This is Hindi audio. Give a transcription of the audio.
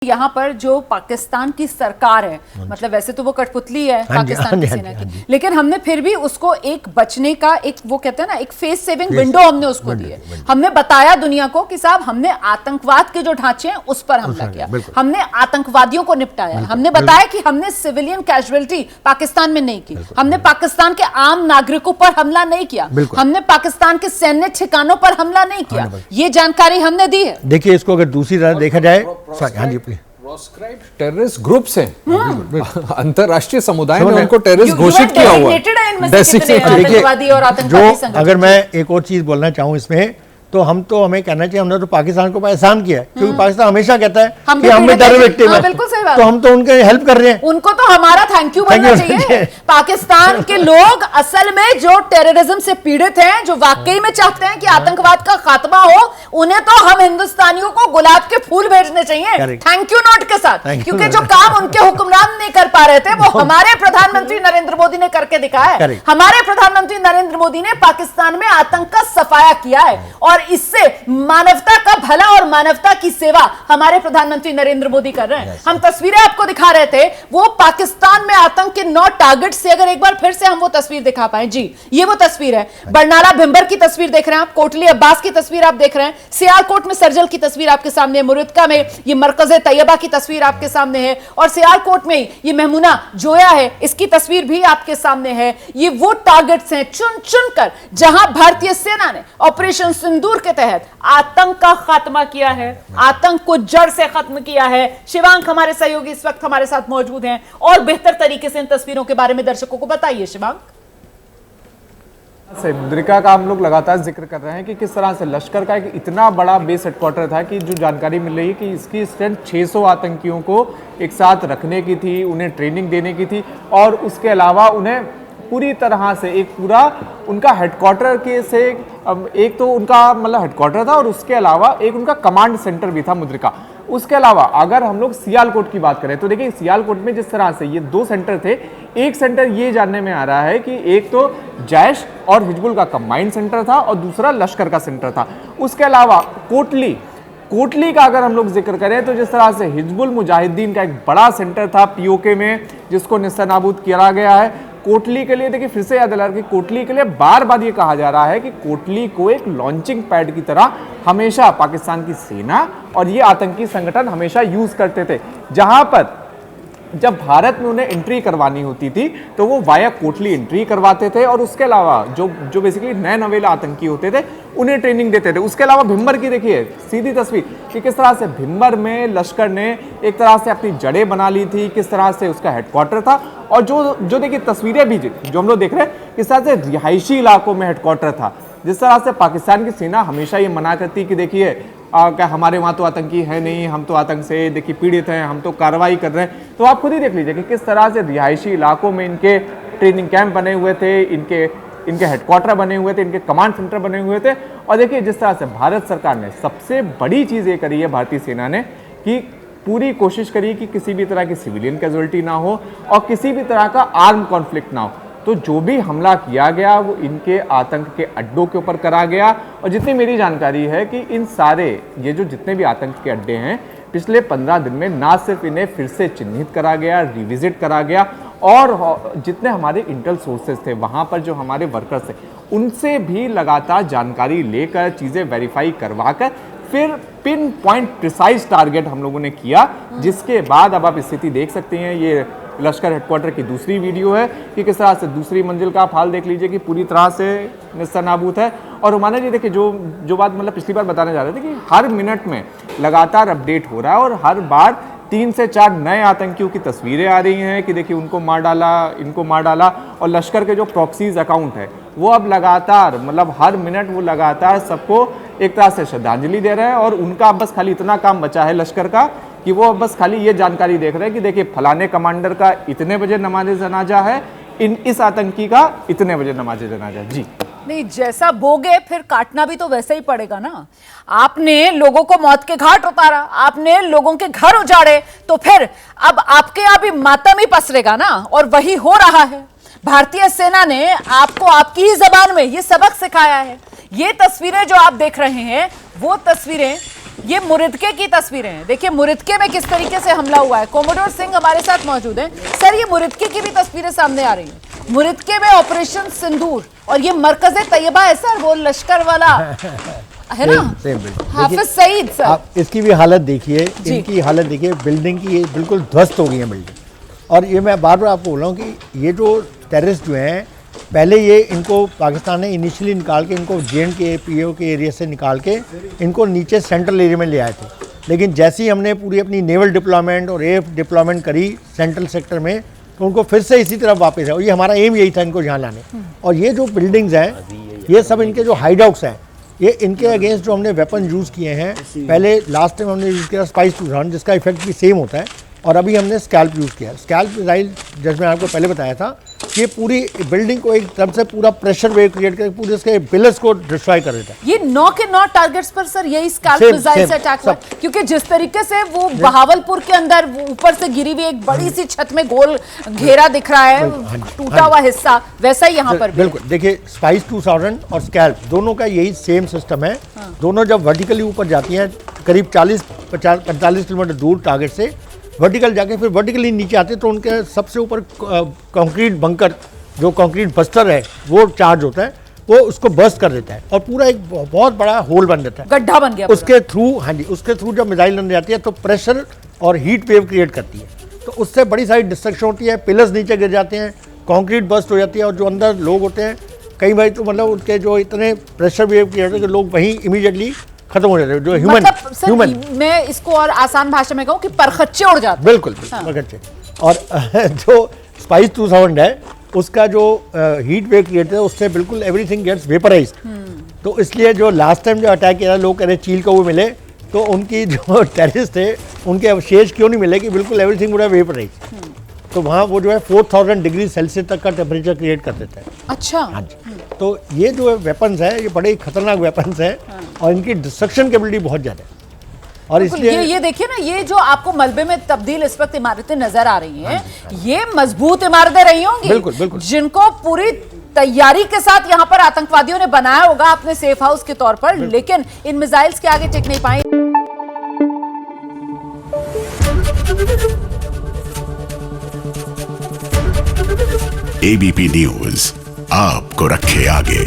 यहाँ पर जो पाकिस्तान की सरकार है, मतलब वैसे तो वो कठपुतली है पाकिस्तान की सेना की, लेकिन हमने फिर भी उसको एक बचने का एक वो कहते हैं ना एक फेस सेविंग विंडो हमने उसको दी है। हमने बताया दुनिया को कि साहब हमने आतंकवाद के जो ढांचे हैं उस पर हमला किया, हमने आतंकवादियों को निपटाया, हमने बताया कि हमने सिविलियन कैजुअलिटी पाकिस्तान में नहीं की, हमने पाकिस्तान के आम नागरिकों पर हमला नहीं किया, हमने पाकिस्तान के सैन्य ठिकानों पर हमला नहीं किया, ये जानकारी हमने दी है। देखिए इसको अगर दूसरी तरह देखा जाए, हाँ जी, प्रोस्क्राइब्ड टेररिस्ट ग्रुप्स हैं, अंतरराष्ट्रीय समुदाय ने उनको टेररिस्ट घोषित किया हुआ है। जो अगर मैं एक और चीज बोलना चाहूँ इसमें, तो हमें कहना चाहिए हमने तो पाकिस्तान को एहसान किया है, क्योंकि पाकिस्तान हमेशा कहता है कि हम भी टेरर विक्टिम हैं, तो हम तो उनके हेल्प कर रहे हैं। उनको तो हमारा थैंक यू बोलना चाहिए। पाकिस्तान के लोग असल में जो टेररिज्म से पीड़ित हैं, जो वाकई में चाहते हैं कि आतंकवाद का खात्मा हो, उन्हें तो हम हिंदुस्तानियों को गुलाब के फूल भेजने चाहिए थैंक यू नोट के साथ, क्योंकि जो काम उनके हुक्मरान नहीं कर पा रहे थे वो हमारे प्रधानमंत्री नरेंद्र मोदी ने करके दिखाया है। हमारे प्रधानमंत्री नरेंद्र मोदी ने पाकिस्तान में आतंक का सफाया किया है, और इससे मानवता का भला और मानवता की सेवा हमारे प्रधानमंत्री नरेंद्र मोदी कर रहे हैं। हम तस्वीरें आपको दिखा रहे थे, वो पाकिस्तान में आतंक के 9 टारगेट से, अगर एक बार फिर से हम वो तस्वीर दिखा पाए जी, ये वो तस्वीर है। बरनाला भिंबर की तस्वीर देख रहे हैं आप, कोटली अब्बास की तस्वीर आप देख रहे हैं, सियालकोट में सरजल की तस्वीर आपके सामने है, मुरद्दका में ये मरकज तैयबा की तस्वीर आपके सामने है, और सियालकोट में ये मेहमुना जोया है, इसकी तस्वीर भी आपके सामने है। ये वो टारगेट्स हैं चुन चुन कर जहां भारतीय सेना ने ऑपरेशन सिंदूर के तहत आतंक का खात्मा किया है, आतंक को जड़ से खत्म किया है। शिवांक हमारे सहयोगी इस वक्त हमारे साथ मौजूद हैं और बेहतर तरीके से इन तस्वीरों के बारे में दर्शकों को बताइए। शिवांक, मुद्रिका का हम लोग लगातार जिक्र कर रहे हैं कि किस तरह से लश्कर का एक इतना बड़ा बेस हेडक्वार्टर था कि जो जानकारी मिल रही है कि इसकी स्ट्रेंथ 600 आतंकियों को एक साथ रखने की थी, उन्हें ट्रेनिंग देने की थी, और उसके अलावा उन्हें पूरी तरह से एक पूरा उनका हेडक्वार्टर के से एक तो उनका मतलब हेडक्वार्टर था, और उसके अलावा एक उनका कमांड सेंटर भी था मुद्रिका। उसके अलावा अगर हम लोग सियालकोट की बात करें तो देखिए सियालकोट में जिस तरह से ये 2 सेंटर थे, एक सेंटर ये जानने में आ रहा है कि एक तो जैश और हिजबुल का कंबाइंड सेंटर था और दूसरा लश्कर का सेंटर था। उसके अलावा कोटली का अगर हम लोग जिक्र करें तो जिस तरह से हिजबुल मुजाहिदीन का एक बड़ा सेंटर था पीओके में, जिसको निस्तानाबूद किया गया है। कोटली के लिए देखिए फिर से याद दिला कि कोटली के लिए बार बार ये कहा जा रहा है कि कोटली को एक लॉन्चिंग पैड की तरह हमेशा पाकिस्तान की सेना और ये आतंकी संगठन हमेशा यूज करते थे, जहां पर जब भारत में उन्हें एंट्री करवानी होती थी तो वो वाया कोटली एंट्री करवाते थे, और उसके अलावा जो बेसिकली नए नवेले आतंकी होते थे उन्हें ट्रेनिंग देते थे। उसके अलावा भिंबर की देखिए सीधी तस्वीर कि किस तरह से भिंबर में लश्कर ने एक तरह से अपनी जड़ें बना ली थी, किस तरह से उसका हेडक्वार्टर था, और जो देखिए तस्वीरें भी जो हम लोग देख रहे हैं किस तरह से रिहायशी इलाकों में हेडक्वार्टर था। जिस तरह से पाकिस्तान की सेना हमेशा ये मना करती कि देखिए क्या हमारे वहाँ तो आतंकी है नहीं, हम तो आतंक से देखिए पीड़ित हैं, हम तो कार्रवाई कर रहे हैं। तो आप खुद ही देख लीजिए कि किस तरह से रिहायशी इलाकों में इनके ट्रेनिंग कैंप बने हुए थे, इनके हेडक्वार्टर बने हुए थे, इनके कमांड सेंटर बने हुए थे। और देखिए जिस तरह से भारत सरकार ने सबसे बड़ी चीज़ ये करी है, भारतीय सेना ने, कि पूरी कोशिश करी कि किसी भी तरह की सिविलियन कैजुअलिटी ना हो और किसी भी तरह का आर्म कॉन्फ्लिक्ट ना हो। तो जो भी हमला किया गया वो इनके आतंक के अड्डों के ऊपर करा गया, और जितनी मेरी जानकारी है कि इन सारे ये जो जितने भी आतंक के अड्डे हैं पिछले 15 दिन में ना सिर्फ इन्हें फिर से चिन्हित करा गया, रिविजिट करा गया, और जितने हमारे इंटेल सोर्सेज थे वहाँ पर जो हमारे वर्कर्स थे उनसे भी लगातार जानकारी लेकर चीज़ें वेरीफाई करवा कर फिर पिन पॉइंट प्रिसाइज टारगेट हम लोगों ने किया। जिसके बाद अब आप स्थिति देख सकते हैं, ये लश्कर हेडक्वार्टर की दूसरी वीडियो है कि किस तरह से दूसरी मंजिल का आप हाल देख लीजिए कि पूरी तरह से निस्तानाबूद है। और रुमाना जी देखिए जो बात मतलब पिछली बार बताने जा रहे थे कि हर मिनट में लगातार अपडेट हो रहा है, और हर बार 3 से 4 नए आतंकियों की तस्वीरें आ रही हैं कि देखिए उनको मार डाला, इनको मार डाला। और लश्कर के जो प्रॉक्सीज अकाउंट है वो अब लगातार मतलब हर मिनट वो लगातार सबको एक तरह से श्रद्धांजलि दे रहे हैं, और उनका बस खाली इतना काम बचा है लश्कर का कि वो बस खाली ये जानकारी देख रहे हैं कि देखिए फलाने कमांडर का इतने बजे नमाज जनाजा है, इस आतंकी का इतने बजे नमाज जनाजा। जी नहीं, जैसा बोगे फिर काटना भी तो वैसे ही पड़ेगा ना। आपने लोगों को मौत के घाट उतारा, आपने लोगों के घर उजाड़े, तो फिर अब आपके यहाँ भी मातम ही पसरेगा ना, और वही हो रहा है। भारतीय सेना ने आपको आपकी ही जबान में ये सबक सिखाया है। ये तस्वीरें जो आप देख रहे हैं वो तस्वीरें ये मुरिदके की तस्वीरें हैं। देखिए मुरिदके में किस तरीके से हमला हुआ है। कोमोडोर सिंह हमारे साथ मौजूद हैं। सर ये मुरिदके की भी तस्वीरें सामने आ रही हैं। मुरिदके में ऑपरेशन सिंदूर और ये मरकज़े तैयबा है सर, वो लश्कर वाला है ना, हाफिज सईद सर। आप इसकी भी हालत देखिए, इनकी हालत देखिए, बिल्डिंग की ये बिल्कुल ध्वस्त हो गई है बिल्डिंग। और ये मैं बार बार आपको बोल रहा हूँ कि ये जो टेररिस्ट जो हैं, पहले ये इनको पाकिस्तान ने इनिशियली निकाल के इनको JNK PO के एरिया से निकाल के इनको नीचे सेंट्रल एरिया में ले आए थे। लेकिन जैसे ही हमने पूरी अपनी नेवल डिप्लॉयमेंट और AF डिप्लॉयमेंट करी सेंट्रल सेक्टर में, तो उनको फिर से इसी तरफ वापस है। और ये हमारा एम यही था इनको यहाँ लाने। और ये जो बिल्डिंग्स हैं, ये सब इनके जो हाइडआउट्स हैं, ये इनके अगेंस्ट जो हमने वेपन यूज़ किए हैं, पहले लास्ट टाइम हमने यूज़ किया स्पाइस 2000 जिसका इफेक्ट भी सेम होता है, और अभी हमने स्कैल्प यूज़ किया। स्कैल्प मिसाइल जैसे मैं आपको पहले बताया था, ये पूरी बिल्डिंग को एक तरफ से पूरा प्रेशर वेव क्रिएट करके पूरे इसके पिलर्स को डिस्ट्रॉय कर देता है। ये 9 के 9 टारगेट्स पर सर यही स्कैल्प मिसाइल से अटैक हुआ, क्योंकि जिस तरीके से वो बहावलपुर के अंदर ऊपर से गिरी हुई एक बड़ी सी छत में गोल घेरा दिख रहा है, टूटा हुआ हिस्सा, वैसा ही यहाँ पर बिल्कुल। देखिए स्पाइस 2000 और स्कैल्प दोनों का यही सेम सिस्टम है। दोनों जब वर्टिकली ऊपर जाती हैं करीब 40-45 किलोमीटर दूर टारगेट से, वर्टिकल जाके फिर वर्टिकली नीचे आते, तो उनके सबसे ऊपर कंक्रीट बंकर जो कंक्रीट बस्टर है वो चार्ज होता है, वो उसको बर्स्ट कर देता है और पूरा एक बहुत बड़ा होल बन जाता है, गड्ढा बन गया उसके थ्रू। हाँ जी, उसके थ्रू जब मिसाइल अंदर जाती है तो प्रेशर और हीट वेव क्रिएट करती है, तो उससे बड़ी सारी डिस्ट्रक्शन होती है, पिलर्स नीचे गिर जाते हैं, कंक्रीट बर्स्ट हो जाती है, और जो अंदर लोग होते हैं कई बार तो मतलब उनके जो इतने प्रेशर वेव क्रिएट होते हैं कि लोग वहीं इमीडिएटली खत्म हो जाते हैं, जो ह्यूमन मैं इसको और आसान भाषा में कहूँ कि परखच्चे उड़ जाते हैं। बिल्कुल परखच्चे। और जो स्पाइस 2000 है उसका जो हीट वेव क्रिएट है उससे बिल्कुल एवरीथिंग गेट्स वेपराइज्ड। तो इसलिए जो लास्ट टाइम जो अटैक किया लोग कह रहे चील कौवे मिले, तो उनकी जो टेररिस्ट थे उनके अवशेष क्यों नहीं मिले कि बिल्कुल एवरीथिंग वुड हैव वेपराइज्ड। तो वहाँ वो जो है 4000 डिग्री सेल्सियस तक का टेम्परेचर क्रिएट कर देता है। अच्छा। हाँ जी। तो ये जो वेपन्स है ये बड़े खतरनाक वेपन्स हैं और इनकी डिस्ट्रक्शन कैपेबिलिटी बहुत ज़्यादा है। और इसलिए ये देखिए ना, ये जो आपको मलबे में तब्दील इस वक्त इमारतें नजर आ रही हैं, ये मजबूत इमारतें रही होंगी, बिल्कुल बिल्कुल, जिनको पूरी तैयारी के साथ यहाँ पर आतंकवादियों ने बनाया होगा अपने सेफ हाउस के तौर पर, लेकिन इन मिसाइल्स के आगे टिक नहीं पाए। ABP न्यूज आपको रखे आगे।